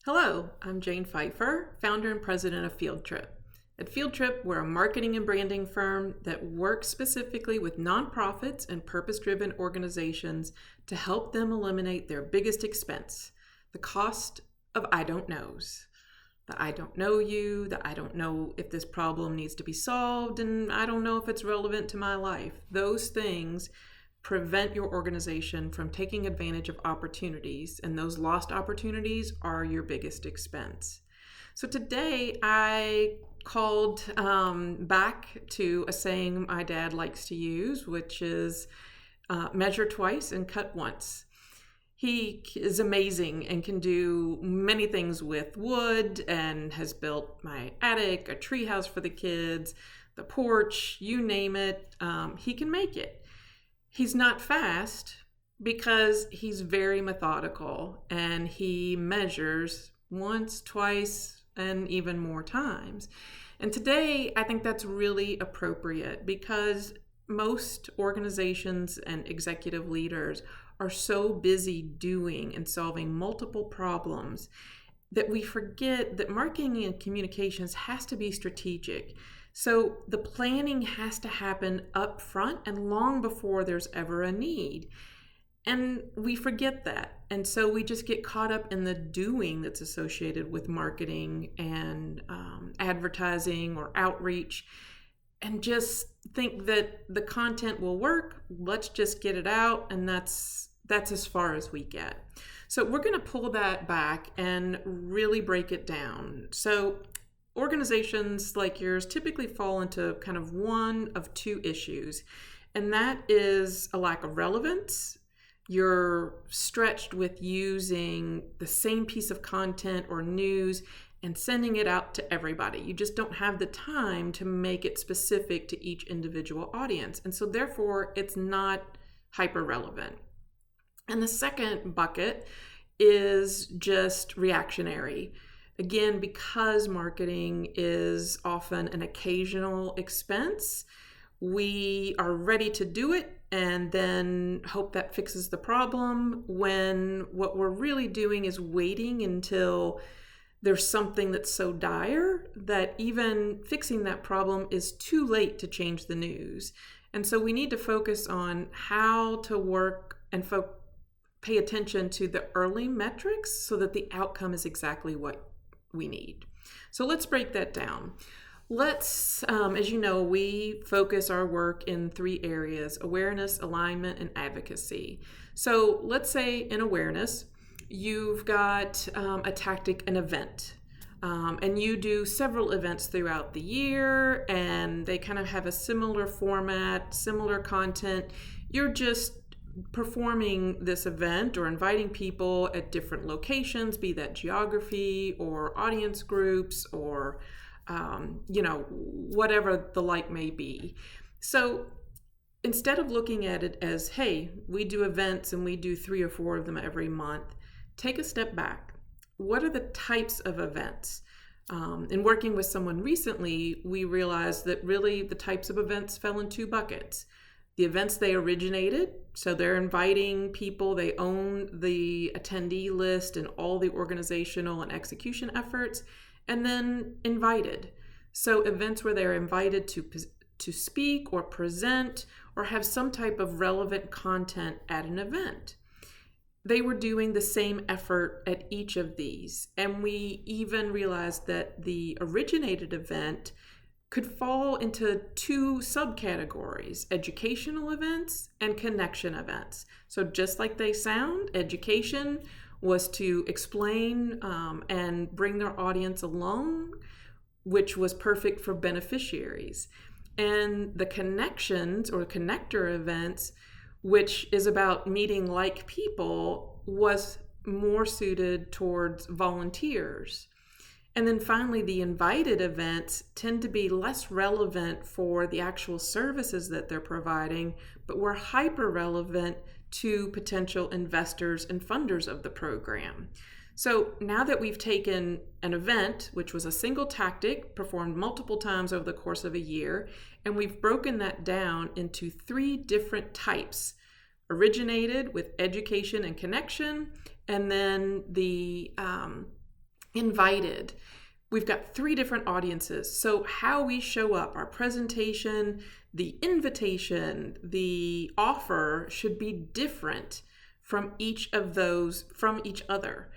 Hello, I'm Jane Pfeiffer, founder and president of Fieldtrip. At Fieldtrip, we're a marketing and branding firm that works specifically with nonprofits and purpose-driven organizations to help them eliminate their biggest expense, the cost of I don't knows. The I don't know you, the I don't know if this problem needs to be solved, and I don't know if it's relevant to my life. Those things prevent your organization from taking advantage of opportunities, and those lost opportunities are your biggest expense. So today I called back to a saying my dad likes to use, which is measure twice and cut once. He is amazing and can do many things with wood and has built my attic, a treehouse for the kids, the porch, you name it, he can make it. He's not fast because he's very methodical and he measures once, twice, and even more times. And today, I think that's really appropriate because most organizations and executive leaders are so busy doing and solving multiple problems that we forget that marketing and communications has to be strategic. So the planning has to happen up front and long before there's ever a need. And we forget that. And so we just get caught up in the doing that's associated with marketing and advertising or outreach and just think that the content will work. Let's just get it out. And that's as far as we get. So we're going to pull that back and really break it down. So organizations like yours typically fall into kind of one of two issues, and that is a lack of relevance. You're stretched with using the same piece of content or news and sending it out to everybody. You just don't have the time to make it specific to each individual audience, and so therefore it's not hyper relevant. And the second bucket is just reactionary. Again, because marketing is often an occasional expense, we are ready to do it and then hope that fixes the problem when what we're really doing is waiting until there's something that's so dire that even fixing that problem is too late to change the news. And so we need to focus on how to work and pay attention to the early metrics so that the outcome is exactly what we need. So let's break that down. Let's, as you know, we focus our work in three areas: awareness, alignment, and advocacy. So let's say in awareness, you've got a tactic, an event, and you do several events throughout the year, and they kind of have a similar format, similar content. You're just performing this event or inviting people at different locations, be that geography or audience groups or, whatever the like may be. So instead of looking at it as, hey, we do events and we do 3 or 4 of them every month, take a step back. What are the types of events? In working with someone recently, we realized that really the types of events fell in 2 buckets. The events they originated, so they're inviting people, they own the attendee list and all the organizational and execution efforts, and then invited. So events where they're invited to speak or present or have some type of relevant content at an event. They were doing the same effort at each of these. And we even realized that the originated event could fall into 2 subcategories: educational events and connection events. So just like they sound, education was to explain and bring their audience along, which was perfect for beneficiaries. And the connections or connector events, which is about meeting like people, was more suited towards volunteers. And then finally, the invited events tend to be less relevant for the actual services that they're providing, but were hyper relevant to potential investors and funders of the program. So now that we've taken an event, which was a single tactic performed multiple times over the course of a year, and we've broken that down into 3 different types: originated with education and connection, and then the Invited. We've got 3 different audiences. So how we show up, our presentation, the invitation, the offer should be different from each of those, from each other.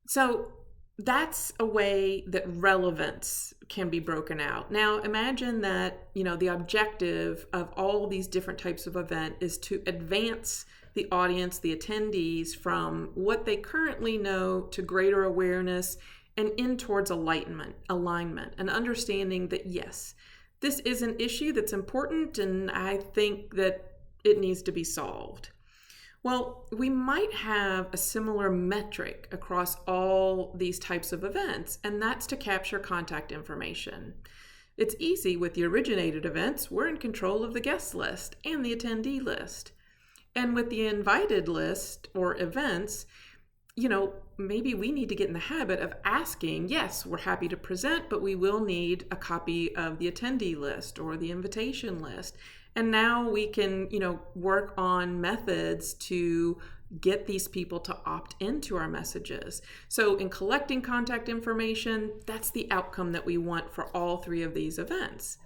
So that's a way that relevance can be broken out. Now imagine that, the objective of all these different types of event is to advance the audience, the attendees, from what they currently know to greater awareness and in towards alignment, and understanding that, yes, this is an issue that's important and I think that it needs to be solved. Well, we might have a similar metric across all these types of events, and that's to capture contact information. It's easy with the originated events. We're in control of the guest list and the attendee list. And with the invited list or events, maybe we need to get in the habit of asking, yes, we're happy to present, but we will need a copy of the attendee list or the invitation list. And now we can, work on methods to get these people to opt into our messages. So in collecting contact information, that's the outcome that we want for all 3 of these events.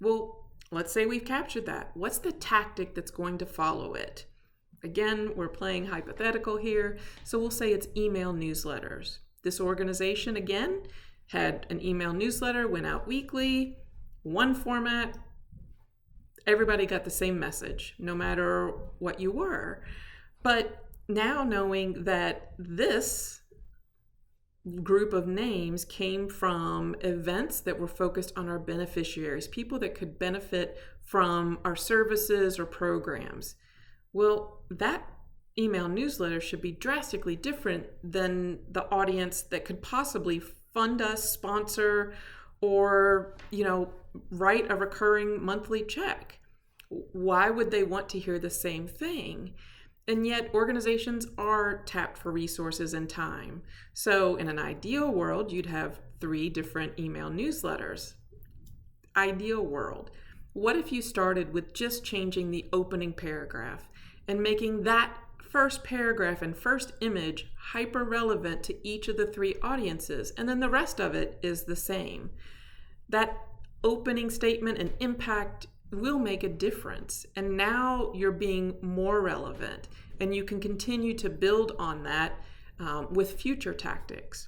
Well, let's say we've captured that. What's the tactic that's going to follow it? Again, we're playing hypothetical here, so we'll say it's email newsletters. This organization, again, had an email newsletter, went out weekly, one format. Everybody got the same message, no matter what you were. But now knowing that this group of names came from events that were focused on our beneficiaries, people that could benefit from our services or programs. Well, that email newsletter should be drastically different than the audience that could possibly fund us, sponsor, or, write a recurring monthly check. Why would they want to hear the same thing? And yet organizations are tapped for resources and time. So in an ideal world, you'd have 3 different email newsletters. Ideal world. What if you started with just changing the opening paragraph and making that first paragraph and first image hyper relevant to each of the 3 audiences, and then the rest of it is the same? That opening statement and impact will make a difference. And now you're being more relevant, and you can continue to build on that with future tactics.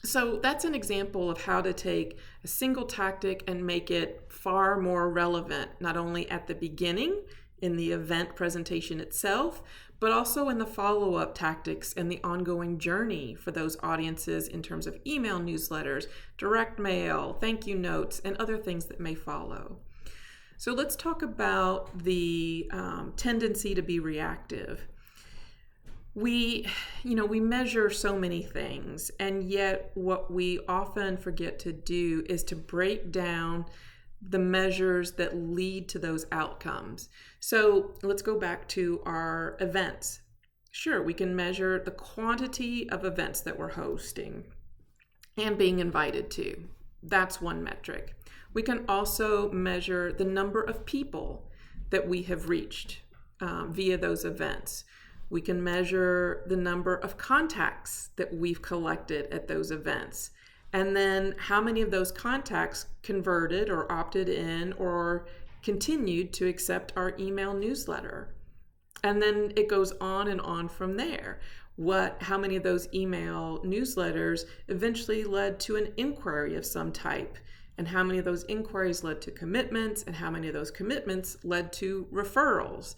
So that's an example of how to take a single tactic and make it far more relevant, not only at the beginning in the event presentation itself, but also in the follow-up tactics and the ongoing journey for those audiences in terms of email newsletters, direct mail, thank you notes, and other things that may follow. So let's talk about the tendency to be reactive. We measure so many things, and yet what we often forget to do is to break down the measures that lead to those outcomes. So let's go back to our events. Sure, we can measure the quantity of events that we're hosting and being invited to. That's one metric. We can also measure the number of people that we have reached via those events. We can measure the number of contacts that we've collected at those events. And then how many of those contacts converted or opted in or continued to accept our email newsletter. And then it goes on and on from there. How many of those email newsletters eventually led to an inquiry of some type? And how many of those inquiries led to commitments? And how many of those commitments led to referrals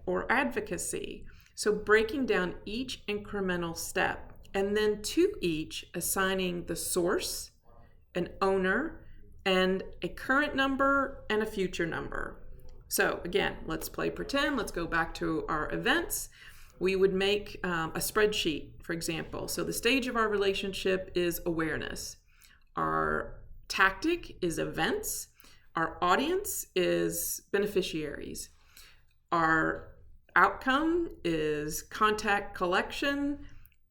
or advocacy? So breaking down each incremental step, and then to each assigning the source, an owner, and a current number and a future number. So again, let's play pretend. Let's go back to our events. We would make a spreadsheet, for example. So the stage of our relationship is awareness. Our tactic is events. Our audience is beneficiaries. Our outcome is contact collection.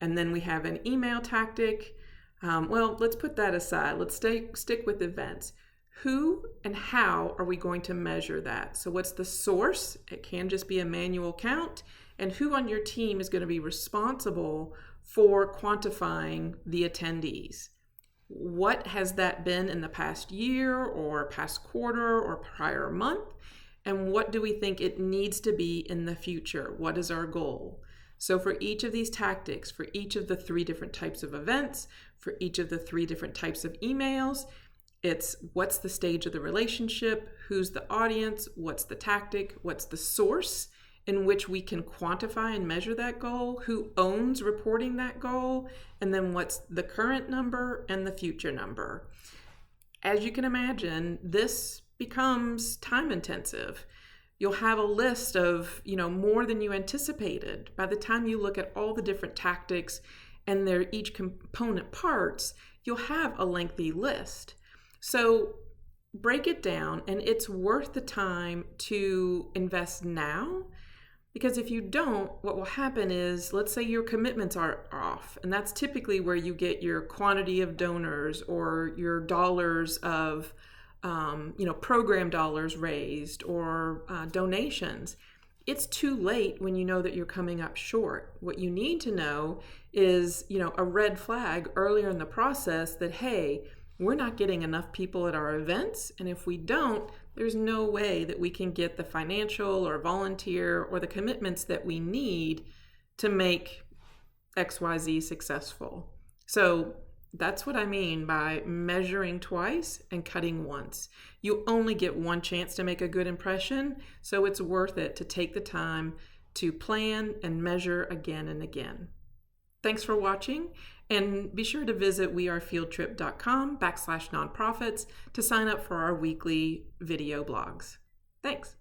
And then we have an email tactic. Well, let's put that aside. Let's stick with events. Who and how are we going to measure that? So what's the source? It can just be a manual count. And who on your team is going to be responsible for quantifying the attendees. What has that been in the past year or past quarter or prior month? And what do we think it needs to be in the future? What is our goal? So for each of these tactics, for each of the 3 different types of events, for each of the 3 different types of emails, it's what's the stage of the relationship, who's the audience, what's the tactic, what's the source in which we can quantify and measure that goal, who owns reporting that goal, and then what's the current number and the future number. As you can imagine, this becomes time intensive. You'll have a list of, more than you anticipated. By the time you look at all the different tactics and their each component parts, you'll have a lengthy list. So break it down, and it's worth the time to invest now, because if you don't, what will happen is, let's say your commitments are off, and that's typically where you get your quantity of donors or your dollars of program dollars raised or donations. It's too late when you know that you're coming up short. What you need to know is, a red flag earlier in the process that, hey, we're not getting enough people at our events. And if we don't, there's no way that we can get the financial or volunteer or the commitments that we need to make XYZ successful. So that's what I mean by measuring twice and cutting once. You only get one chance to make a good impression, so it's worth it to take the time to plan and measure again and again. Thanks for watching, and be sure to visit wearefieldtrip.com/nonprofits to sign up for our weekly video blogs. Thanks.